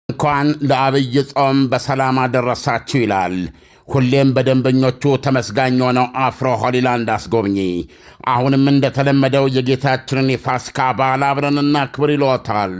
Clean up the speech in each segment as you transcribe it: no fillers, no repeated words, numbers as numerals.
እንኳን ለአብይ ጾም በሰላም አደረሳችሁ ይላል። ሁሌም በደንበኞቹ ተመስጋኝ የሆነው አፍሮ ሆሊላንድ አስጎብኚ አሁንም እንደተለመደው የጌታችንን የፋሲካ በዓል አብረን እናክብር ይሎታል።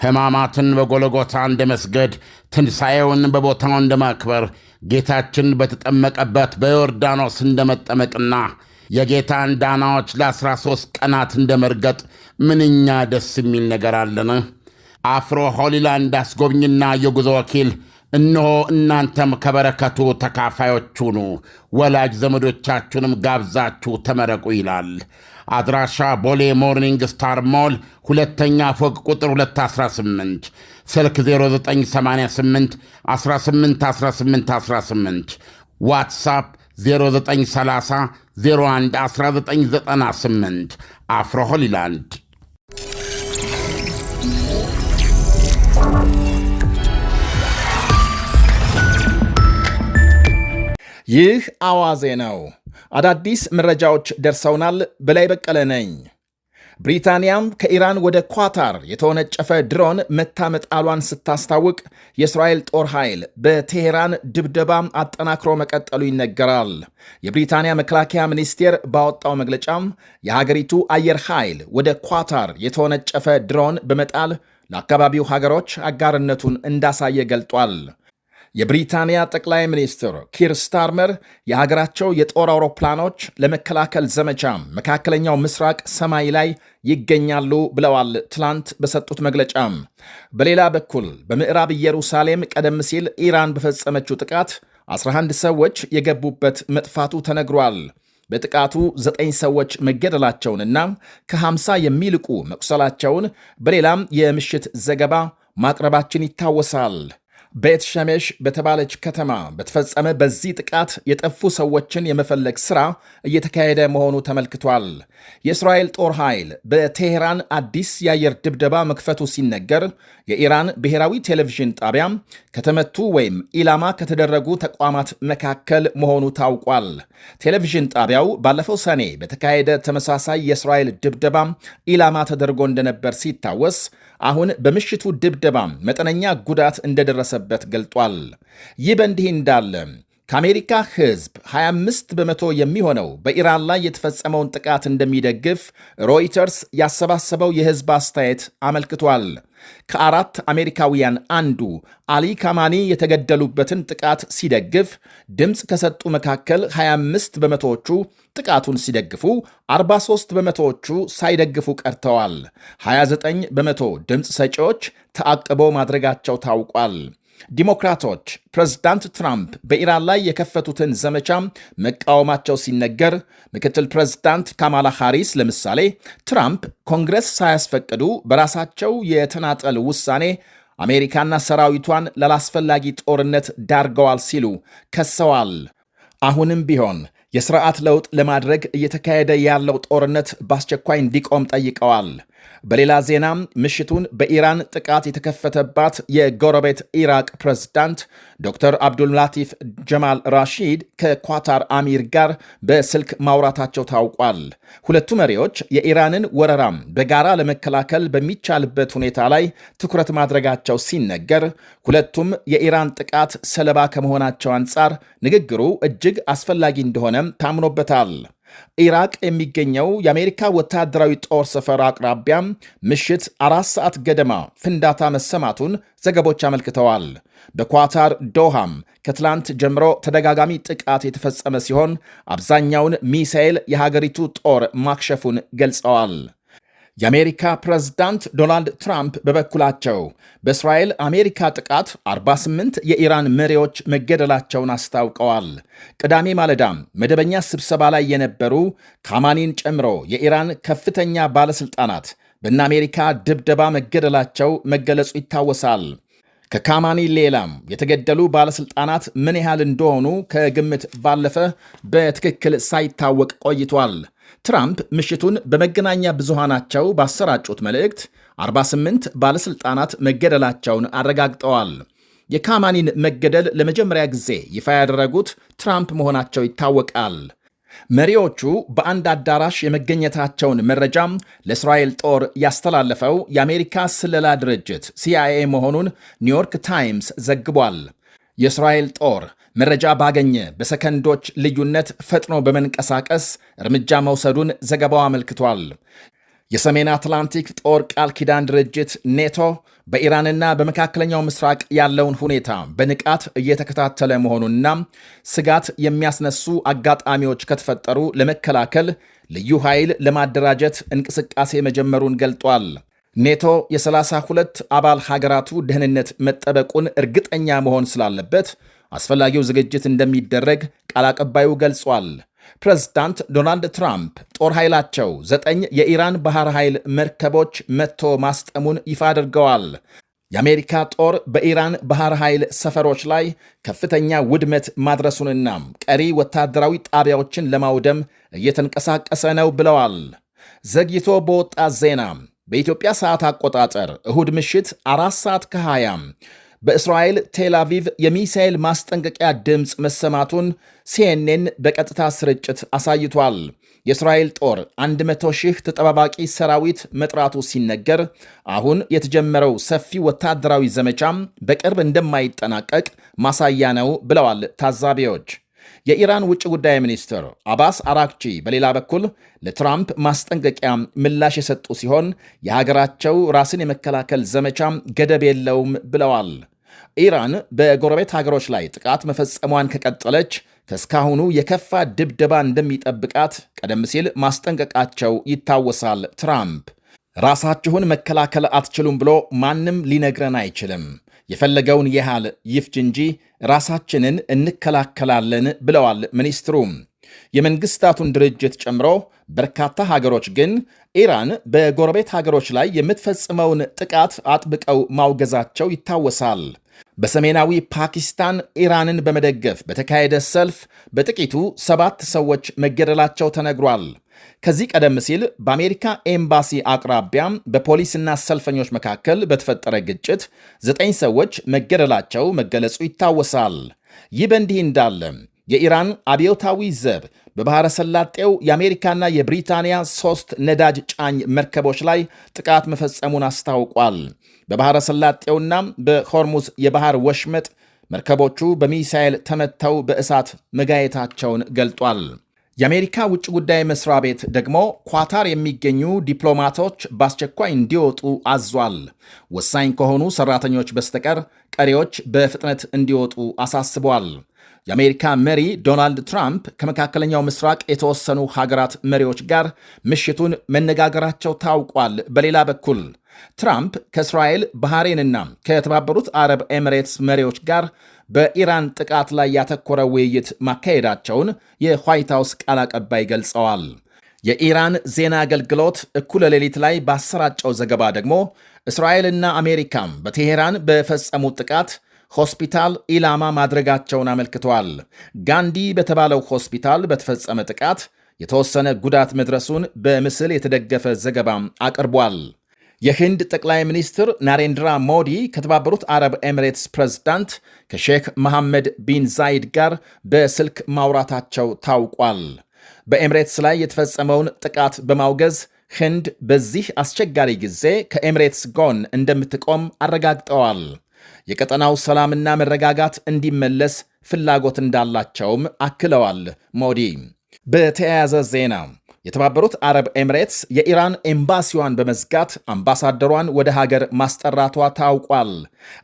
ሕማማትን በጎልጎታ እንደ መስገድ፣ ትንሣኤውን በቦታው እንደ ማክበር፣ ጌታችን በተጠመቀበት በዮርዳኖስ እንደ መጠመቅና የጌታን ዳናዎች ለ13 ቀናት እንደ መርገጥ ምንኛ ደስ የሚል ነገር አለን። አፍሮ ሆሊላንድ አስጎብኝና የጉዞ ወኪል እነሆ እናንተም ከበረከቱ ተካፋዮች ሁኑ፣ ወላጅ ዘመዶቻችሁንም ጋብዛችሁ ተመረቁ ይላል። አድራሻ ቦሌ ሞርኒንግ ስታር ሞል ሁለተኛ ፎቅ ቁጥር 218፣ ስልክ 0988 181818፣ ዋትሳፕ 0930 01 1998። አፍሮ ሆሊላንድ። ይህ አዋዜ ነው። አዳዲስ መረጃዎች ደርሰውናል። በላይ በቀለ ነኝ። ብሪታንያም ከኢራን ወደ ኳታር የተወነጨፈ ድሮን መታመጣሏን ስታስታውቅ የእስራኤል ጦር ኃይል በቴሄራን ድብደባም አጠናክሮ መቀጠሉ ይነገራል። የብሪታንያ መከላከያ ሚኒስቴር ባወጣው መግለጫም የሀገሪቱ አየር ኃይል ወደ ኳታር የተወነጨፈ ድሮን በመጣል ለአካባቢው ሀገሮች አጋርነቱን እንዳሳየ ገልጧል። የብሪታንያ ጠቅላይ ሚኒስትር ኪር ስታርመር የሀገራቸው የጦር አውሮፕላኖች ለመከላከል ዘመቻ መካከለኛው ምስራቅ ሰማይ ላይ ይገኛሉ ብለዋል ትላንት በሰጡት መግለጫም። በሌላ በኩል በምዕራብ ኢየሩሳሌም ቀደም ሲል ኢራን በፈጸመችው ጥቃት 11 ሰዎች የገቡበት መጥፋቱ ተነግሯል። በጥቃቱ 9 ሰዎች መገደላቸውንና ከ50 የሚልቁ መቁሰላቸውን በሌላም የምሽት ዘገባ ማቅረባችን ይታወሳል። ቤት ሸሜሽ በተባለች ከተማ በተፈጸመ በዚህ ጥቃት የጠፉ ሰዎችን የመፈለግ ሥራ እየተካሄደ መሆኑ ተመልክቷል። የእስራኤል ጦር ኃይል በቴሄራን አዲስ የአየር ድብደባ መክፈቱ ሲነገር የኢራን ብሔራዊ ቴሌቪዥን ጣቢያ ከተመቱ ወይም ኢላማ ከተደረጉ ተቋማት መካከል መሆኑ ታውቋል። ቴሌቪዥን ጣቢያው ባለፈው ሰኔ በተካሄደ ተመሳሳይ የእስራኤል ድብደባ ኢላማ ተደርጎ እንደነበር ሲታወስ አሁን በምሽቱ ድብደባ መጠነኛ ጉዳት እንደደረሰበት ገልጧል። ይህ በእንዲህ እንዳለ ከአሜሪካ ሕዝብ 25 በመቶ የሚሆነው በኢራን ላይ የተፈጸመውን ጥቃት እንደሚደግፍ ሮይተርስ ያሰባሰበው የሕዝብ አስተያየት አመልክቷል። ከ4 አሜሪካውያን አንዱ አሊ ካማኒ የተገደሉበትን ጥቃት ሲደግፍ ድምፅ ከሰጡ መካከል 25 በመቶዎቹ ጥቃቱን ሲደግፉ 43 በመቶዎቹ ሳይደግፉ ቀርተዋል። 29 በመቶ ድምፅ ሰጪዎች ተአቅቦ ማድረጋቸው ታውቋል። ዲሞክራቶች ፕሬዝዳንት ትራምፕ በኢራን ላይ የከፈቱትን ዘመቻ መቃወማቸው ሲነገር፣ ምክትል ፕሬዝዳንት ካማላ ሃሪስ ለምሳሌ ትራምፕ ኮንግረስ ሳያስፈቅዱ በራሳቸው የተናጠል ውሳኔ አሜሪካና ሰራዊቷን ላላስፈላጊ ጦርነት ዳርገዋል ሲሉ ከሰዋል። አሁንም ቢሆን የሥርዓት ለውጥ ለማድረግ እየተካሄደ ያለው ጦርነት በአስቸኳይ እንዲቆም ጠይቀዋል። በሌላ ዜናም ምሽቱን በኢራን ጥቃት የተከፈተባት የጎረቤት ኢራቅ ፕሬዝዳንት ዶክተር አብዱልላቲፍ ጀማል ራሺድ ከኳታር አሚር ጋር በስልክ ማውራታቸው ታውቋል። ሁለቱ መሪዎች የኢራንን ወረራም በጋራ ለመከላከል በሚቻልበት ሁኔታ ላይ ትኩረት ማድረጋቸው ሲነገር፣ ሁለቱም የኢራን ጥቃት ሰለባ ከመሆናቸው አንጻር ንግግሩ እጅግ አስፈላጊ እንደሆነም ታምኖበታል። ኢራቅ የሚገኘው የአሜሪካ ወታደራዊ ጦር ሰፈር አቅራቢያም ምሽት 4 ሰዓት ገደማ ፍንዳታ መሰማቱን ዘገቦች አመልክተዋል። በኳታር ዶሃም ከትላንት ጀምሮ ተደጋጋሚ ጥቃት የተፈጸመ ሲሆን አብዛኛውን ሚሳኤል የሀገሪቱ ጦር ማክሸፉን ገልጸዋል። የአሜሪካ ፕሬዝዳንት ዶናልድ ትራምፕ በበኩላቸው በእስራኤል አሜሪካ ጥቃት 48 የኢራን መሪዎች መገደላቸውን አስታውቀዋል። ቅዳሜ ማለዳም መደበኛ ስብሰባ ላይ የነበሩ ካማኒን ጨምሮ የኢራን ከፍተኛ ባለሥልጣናት በእነ አሜሪካ ድብደባ መገደላቸው መገለጹ ይታወሳል። ከካማኒ ሌላም የተገደሉ ባለሥልጣናት ምን ያህል እንደሆኑ ከግምት ባለፈ በትክክል ሳይታወቅ ቆይቷል። ትራምፕ ምሽቱን በመገናኛ ብዙሃናቸው ባሰራጩት መልእክት 48 ባለሥልጣናት መገደላቸውን አረጋግጠዋል። የካማኒን መገደል ለመጀመሪያ ጊዜ ይፋ ያደረጉት ትራምፕ መሆናቸው ይታወቃል። መሪዎቹ በአንድ አዳራሽ የመገኘታቸውን መረጃም ለእስራኤል ጦር ያስተላለፈው የአሜሪካ ስለላ ድርጅት ሲአይኤ መሆኑን ኒውዮርክ ታይምስ ዘግቧል። የእስራኤል ጦር መረጃ ባገኘ በሰከንዶች ልዩነት ፈጥኖ በመንቀሳቀስ እርምጃ መውሰዱን ዘገባው አመልክቷል። የሰሜን አትላንቲክ ጦር ቃል ኪዳን ድርጅት ኔቶ በኢራንና በመካከለኛው ምስራቅ ያለውን ሁኔታ በንቃት እየተከታተለ መሆኑንና ስጋት የሚያስነሱ አጋጣሚዎች ከተፈጠሩ ለመከላከል ልዩ ኃይል ለማደራጀት እንቅስቃሴ መጀመሩን ገልጧል። ኔቶ የ32 አባል ሀገራቱ ደህንነት መጠበቁን እርግጠኛ መሆን ስላለበት አስፈላጊው ዝግጅት እንደሚደረግ ቃል አቀባዩ ገልጿል። ፕሬዝዳንት ዶናልድ ትራምፕ ጦር ኃይላቸው 9 የኢራን ባህር ኃይል መርከቦች መትቶ ማስጠሙን ይፋ አድርገዋል። የአሜሪካ ጦር በኢራን ባህር ኃይል ሰፈሮች ላይ ከፍተኛ ውድመት ማድረሱንና ቀሪ ወታደራዊ ጣቢያዎችን ለማውደም እየተንቀሳቀሰ ነው ብለዋል። ዘግይቶ በወጣ ዜና በኢትዮጵያ ሰዓት አቆጣጠር እሁድ ምሽት 4 ሰዓት ከ20 በእስራኤል ቴል አቪቭ የሚሳኤል ማስጠንቀቂያ ድምፅ መሰማቱን ሲኤንኤን በቀጥታ ስርጭት አሳይቷል። የእስራኤል ጦር 100,000 ተጠባባቂ ሰራዊት መጥራቱ ሲነገር አሁን የተጀመረው ሰፊ ወታደራዊ ዘመቻም በቅርብ እንደማይጠናቀቅ ማሳያ ነው ብለዋል ታዛቢዎች። የኢራን ውጭ ጉዳይ ሚኒስትር አባስ አራክቺ በሌላ በኩል ለትራምፕ ማስጠንቀቂያ ምላሽ የሰጡ ሲሆን የሀገራቸው ራስን የመከላከል ዘመቻ ገደብ የለውም ብለዋል። ኢራን በጎረቤት ሀገሮች ላይ ጥቃት መፈጸሟን ከቀጠለች ከእስካሁኑ የከፋ ድብደባ እንደሚጠብቃት ቀደም ሲል ማስጠንቀቃቸው ይታወሳል። ትራምፕ ራሳችሁን መከላከል አትችሉም ብሎ ማንም ሊነግረን አይችልም፣ የፈለገውን ያህል ይፍጅ እንጂ ራሳችንን እንከላከላለን ብለዋል ሚኒስትሩ። የመንግስታቱን ድርጅት ጨምሮ በርካታ ሀገሮች ግን ኢራን በጎረቤት ሀገሮች ላይ የምትፈጽመውን ጥቃት አጥብቀው ማውገዛቸው ይታወሳል። በሰሜናዊ ፓኪስታን ኢራንን በመደገፍ በተካሄደ ሰልፍ በጥቂቱ 7 ሰዎች መገደላቸው ተነግሯል። ከዚህ ቀደም ሲል በአሜሪካ ኤምባሲ አቅራቢያ በፖሊስና ሰልፈኞች መካከል በተፈጠረ ግጭት 9 ሰዎች መገደላቸው መገለጹ ይታወሳል። ይህ በእንዲህ እንዳለ የኢራን አብዮታዊ ዘብ በባሕረ ሰላጤው የአሜሪካና የብሪታንያ 3 ነዳጅ ጫኝ መርከቦች ላይ ጥቃት መፈጸሙን አስታውቋል። በባሕረ ሰላጤውና በሆርሙዝ የባሕር ወሽመጥ መርከቦቹ በሚሳኤል ተመተው በእሳት መጋየታቸውን ገልጧል። የአሜሪካ ውጭ ጉዳይ መስሪያ ቤት ደግሞ ኳታር የሚገኙ ዲፕሎማቶች በአስቸኳይ እንዲወጡ አዟል። ወሳኝ ከሆኑ ሰራተኞች በስተቀር ቀሪዎች በፍጥነት እንዲወጡ አሳስቧል። የአሜሪካ መሪ ዶናልድ ትራምፕ ከመካከለኛው ምስራቅ የተወሰኑ ሀገራት መሪዎች ጋር ምሽቱን መነጋገራቸው ታውቋል። በሌላ በኩል ትራምፕ ከእስራኤል ባህሬንና ከተባበሩት አረብ ኤሚሬትስ መሪዎች ጋር በኢራን ጥቃት ላይ ያተኮረ ውይይት ማካሄዳቸውን የዋይት ሃውስ ቃል አቀባይ ገልጸዋል። የኢራን ዜና አገልግሎት እኩለ ሌሊት ላይ ባሰራጨው ዘገባ ደግሞ እስራኤልና አሜሪካም በቴሄራን በፈጸሙት ጥቃት ሆስፒታል ኢላማ ማድረጋቸውን አመልክተዋል። ጋንዲ በተባለው ሆስፒታል በተፈጸመ ጥቃት የተወሰነ ጉዳት መድረሱን በምስል የተደገፈ ዘገባም አቅርቧል። የህንድ ጠቅላይ ሚኒስትር ናሬንድራ ሞዲ ከተባበሩት አረብ ኤሚሬትስ ፕሬዝዳንት ከሼክ መሐመድ ቢን ዛይድ ጋር በስልክ ማውራታቸው ታውቋል። በኤሚሬትስ ላይ የተፈጸመውን ጥቃት በማውገዝ ህንድ በዚህ አስቸጋሪ ጊዜ ከኤሚሬትስ ጎን እንደምትቆም አረጋግጠዋል። የቀጠናው ሰላምና መረጋጋት እንዲመለስ ፍላጎት እንዳላቸውም አክለዋል ሞዲ። በተያያዘ ዜና የተባበሩት አረብ ኤሚሬትስ የኢራን ኤምባሲዋን በመዝጋት አምባሳደሯን ወደ ሀገር ማስጠራቷ ታውቋል።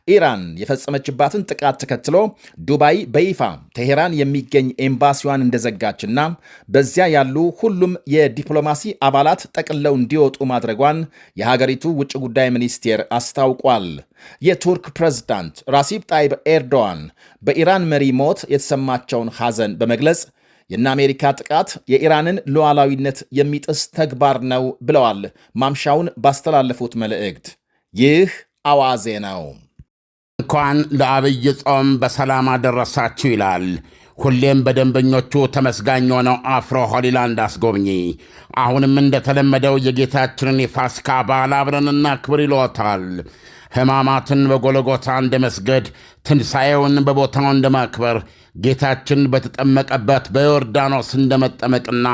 ኢራን የፈጸመችባትን ጥቃት ተከትሎ ዱባይ በይፋ ቴሄራን የሚገኝ ኤምባሲዋን እንደዘጋችና በዚያ ያሉ ሁሉም የዲፕሎማሲ አባላት ጠቅለው እንዲወጡ ማድረጓን የሀገሪቱ ውጭ ጉዳይ ሚኒስቴር አስታውቋል። የቱርክ ፕሬዝዳንት ራሲብ ጣይብ ኤርዶዋን በኢራን መሪ ሞት የተሰማቸውን ሐዘን በመግለጽ የእነ አሜሪካ ጥቃት የኢራንን ሉዓላዊነት የሚጥስ ተግባር ነው ብለዋል። ማምሻውን ባስተላለፉት መልእክት ይህ አዋዜ ነው። እንኳን ለአብይ ጾም በሰላም አደረሳችሁ ይላል ሁሌም በደንበኞቹ ተመስጋኝ የሆነው አፍሮ ሆሊላንድ አስጎብኚ። አሁንም እንደተለመደው የጌታችንን የፋሲካ በዓል አብረን እናክብር ይሎታል። ሕማማትን በጎልጎታ እንደ መስገድ፣ ትንሣኤውን በቦታው እንደ ማክበር፣ ጌታችን በተጠመቀበት በዮርዳኖስ እንደ መጠመቅና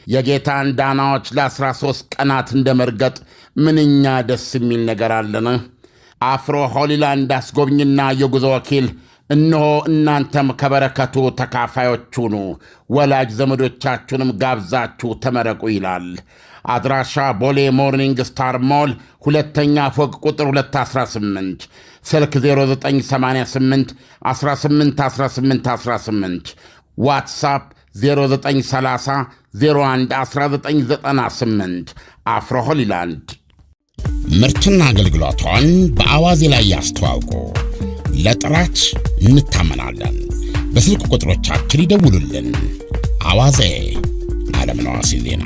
የጌታን ዳናዎች ለ13 ቀናት እንደ መርገጥ ምንኛ ደስ የሚል ነገር አለን። አፍሮ ሆሊላንድ አስጎብኝና የጉዞ ወኪል እነሆ እናንተም ከበረከቱ ተካፋዮች ሁኑ፣ ወላጅ ዘመዶቻችሁንም ጋብዛችሁ ተመረቁ ይላል። አድራሻ ቦሌ ሞርኒንግ ስታር ሞል ሁለተኛ ፎቅ ቁጥር 218፣ ስልክ 0988 181818፣ ዋትሳፕ 0930 01 1998። አፍሮ ሆሊላንድ ምርትና አገልግሎቷን በአዋዜ ላይ ያስተዋውቁ። ለጥራች እንታመናለን። በስልክ ቁጥሮቻችን ይደውሉልን። አዋዜ ዓለምነህ ዋሴ ዜና